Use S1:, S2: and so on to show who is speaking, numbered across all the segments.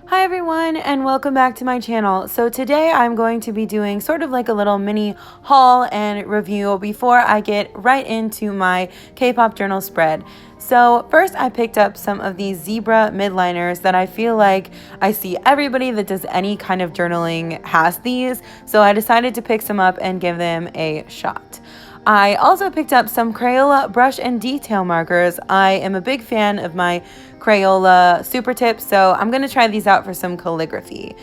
S1: Hi everyone, and welcome back to my channel. So today I'm going to be doing sort of like a little mini haul and review before I get right into my K-pop journal spread. So first I picked up some of these zebra midliners that I feel like I see everybody that does any kind of journaling has these. So I decided to pick some up and give them a shot. I also picked up some Crayola brush and detail markers. I am a big fan of my Crayola super tips, so I'm going to try these out for some calligraphy.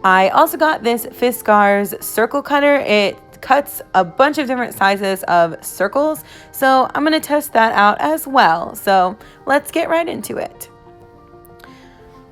S1: I also got this Fiskars circle cutter. It cuts a bunch of different sizes of circles, so I'm going to test that out as well. So let's get right into it.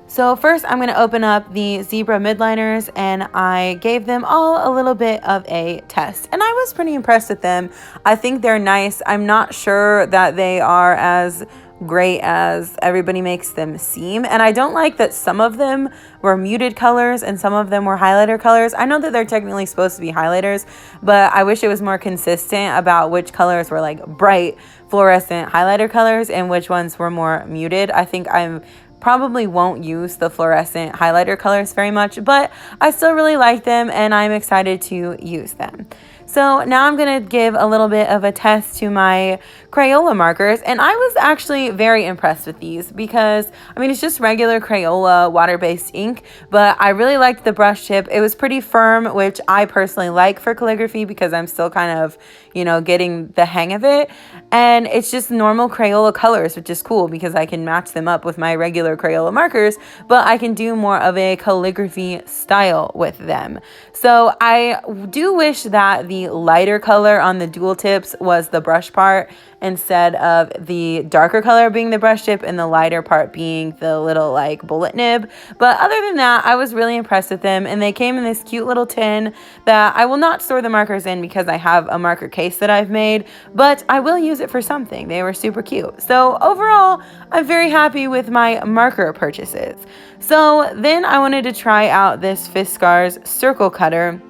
S1: So first I'm going to open up the zebra midliners, and I gave them all a little bit of a test, and I was pretty impressed with them. I think they're nice. I'm not sure that they are as great as everybody makes them seem, and I don't like that some of them were muted colors and some of them were highlighter colors. I know that they're technically supposed to be highlighters, but I wish it was more consistent about which colors were like bright fluorescent highlighter colors and which ones were more muted. I think I'm probably won't use the fluorescent highlighter colors very much, but I still really like them and I'm excited to use them. So now I'm going to give a little bit of a test to my Crayola markers, and I was actually very impressed with these because, I mean, it's just regular Crayola water-based ink, but I really liked the brush tip. It was pretty firm, which I personally like for calligraphy because I'm still kind of, getting the hang of it, and it's just normal Crayola colors, which is cool because I can match them up with my regular Crayola markers, but I can do more of a calligraphy style with them. So I do wish that the lighter color on the dual tips was the brush part instead of the darker color being the brush tip and the lighter part being the little like bullet nib. But other than that, I was really impressed with them, and they came in this cute little tin that I will not store the markers in because I have a marker case that I've made, but I will use it for something. They were super cute. So overall, I'm very happy with my marker purchases. So then I wanted to try out this Fiskars circle cutter,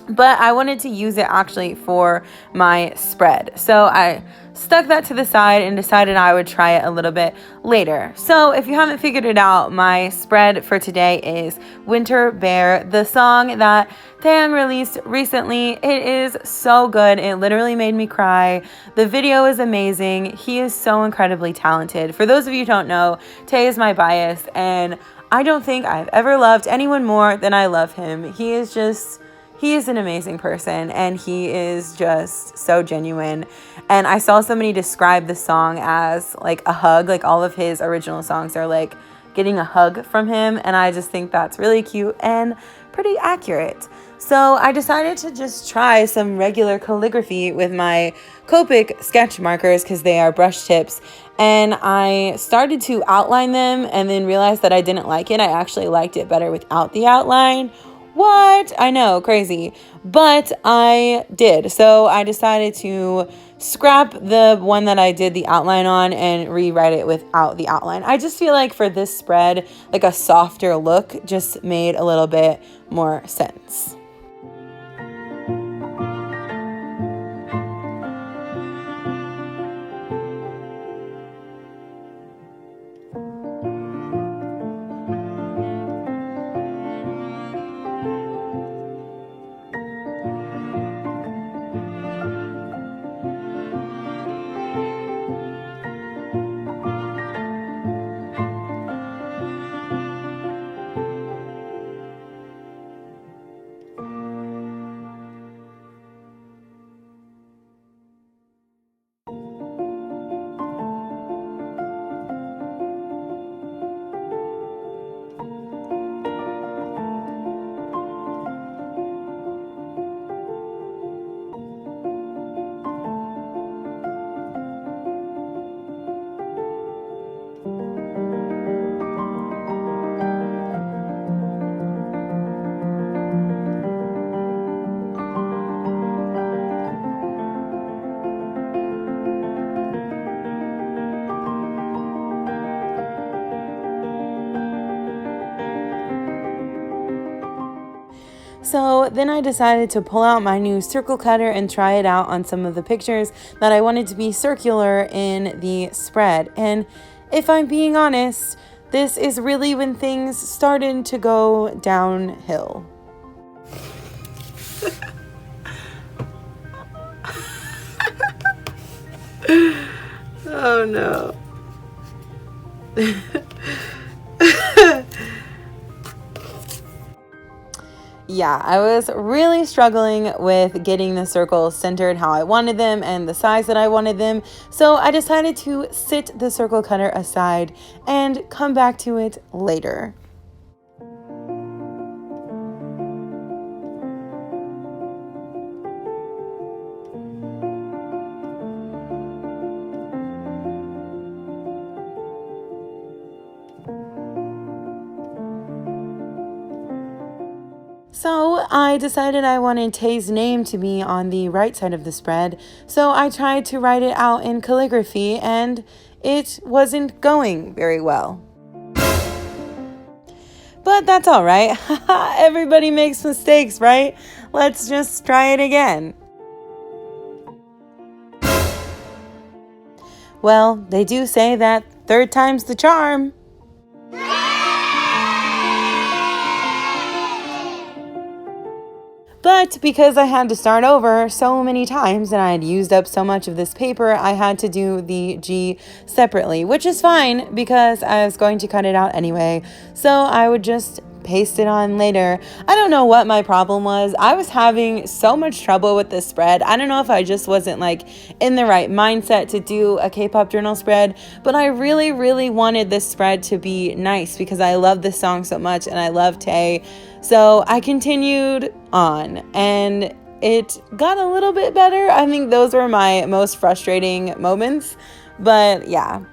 S1: but I wanted to use it actually for my spread. So I stuck that to the side and decided I would try it a little bit later. So if you haven't figured it out, my spread for today is Winter Bear, the song that Taeyang released recently. It is so good. It literally made me cry. The video is amazing. He is so incredibly talented. For those of you who don't know, Tae is my bias, and I don't think I've ever loved anyone more than I love him. He is an amazing person, and he is just so genuine. And I saw somebody describe the song as like a hug, like all of his original songs are like getting a hug from him, and I just think that's really cute and pretty accurate. So I decided to just try some regular calligraphy with my Copic sketch markers because they are brush tips, and I started to outline them and then realized that I didn't like it. I actually liked it better without the outline. What? I know, crazy. But I did. So I decided to scrap the one that I did the outline on and rewrite it without the outline. I just feel like for this spread, like a softer look just made a little bit more sense. So then I decided to pull out my new circle cutter and try it out on some of the pictures that I wanted to be circular in the spread. And if I'm being honest, this is really when things started to go downhill. Oh no. Yeah, I was really struggling with getting the circles centered how I wanted them and the size that I wanted them. So I decided to sit the circle cutter aside and come back to it later. So I decided I wanted Tay's name to be on the right side of the spread, so I tried to write it out in calligraphy and it wasn't going very well. But that's all right. Everybody makes mistakes, right? Let's just try it again. Well, they do say that third time's the charm. But because I had to start over so many times and I had used up so much of this paper, I had to do the G separately, which is fine because I was going to cut it out anyway. So I would just paste it on later. I don't know what my problem was. I was having so much trouble with this spread. I don't know if I just wasn't like in the right mindset to do a K-pop journal spread, but I really, really wanted this spread to be nice because I love this song so much and I love Tay. So I continued on and it got a little bit better. I think those were my most frustrating moments, but yeah.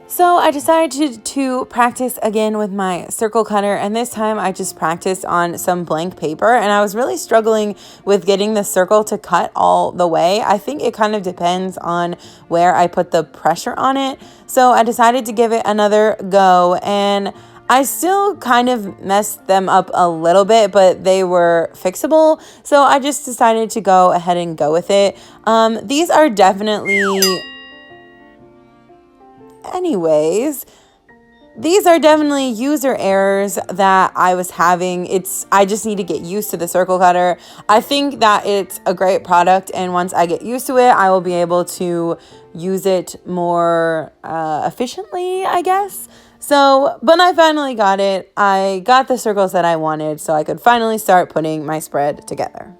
S1: So I decided to practice again with my circle cutter, and this time I just practiced on some blank paper, and I was really struggling with getting the circle to cut all the way. I think it kind of depends on where I put the pressure on it. So I decided to give it another go, and I still kind of messed them up a little bit, but they were fixable. So I just decided to go ahead and go with it. These are definitely... These are definitely user errors that I was having. I just need to get used to the circle cutter. I think that it's a great product, and once I get used to it, I will be able to use it more efficiently, I guess. So, but I finally got it. I got the circles that I wanted, so I could finally start putting my spread together.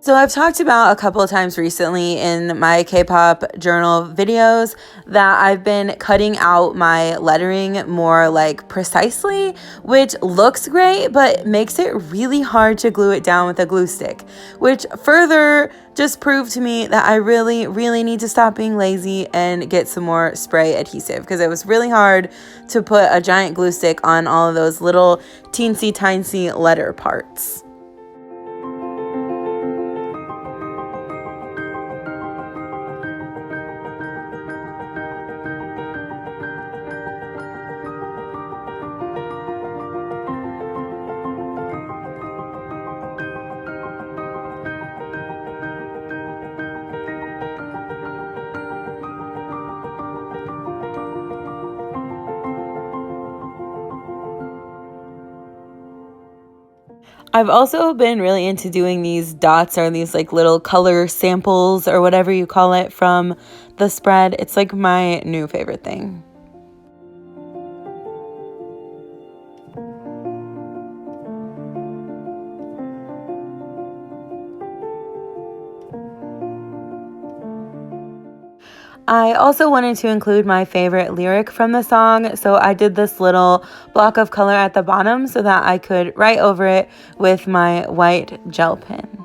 S1: So I've talked about a couple of times recently in my K-pop journal videos that I've been cutting out my lettering more like precisely, which looks great, but makes it really hard to glue it down with a glue stick, which further just proved to me that I really, really need to stop being lazy and get some more spray adhesive, because it was really hard to put a giant glue stick on all of those little teensy tiny letter parts. I've also been really into doing these dots, or these like little color samples or whatever you call it, from the spread. It's like my new favorite thing. I also wanted to include my favorite lyric from the song, so I did this little block of color at the bottom so that I could write over it with my white gel pen.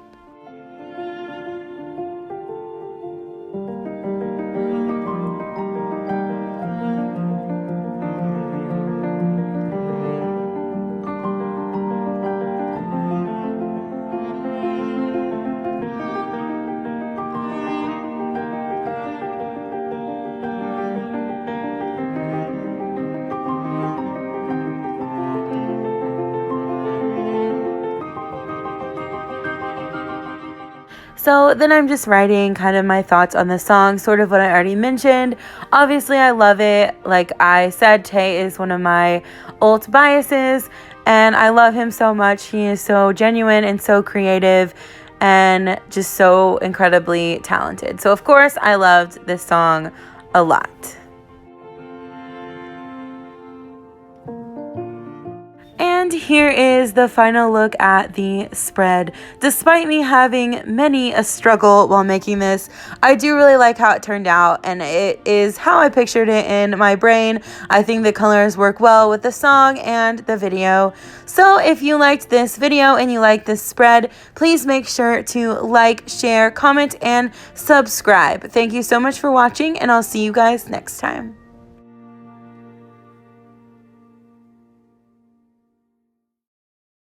S1: So then I'm just writing kind of my thoughts on the song, sort of what I already mentioned. Obviously, I love it. Like I said, Tay is one of my alt biases, and I love him so much. He is so genuine and so creative and just so incredibly talented. So, of course, I loved this song a lot. And here is the final look at the spread. Despite me having many a struggle while making this, I do really like how it turned out, and it is how I pictured it in my brain. I think the colors work well with the song and the video. So if you liked this video and you like this spread, please make sure to like, share, comment, and subscribe. Thank you so much for watching, and I'll see you guys next time.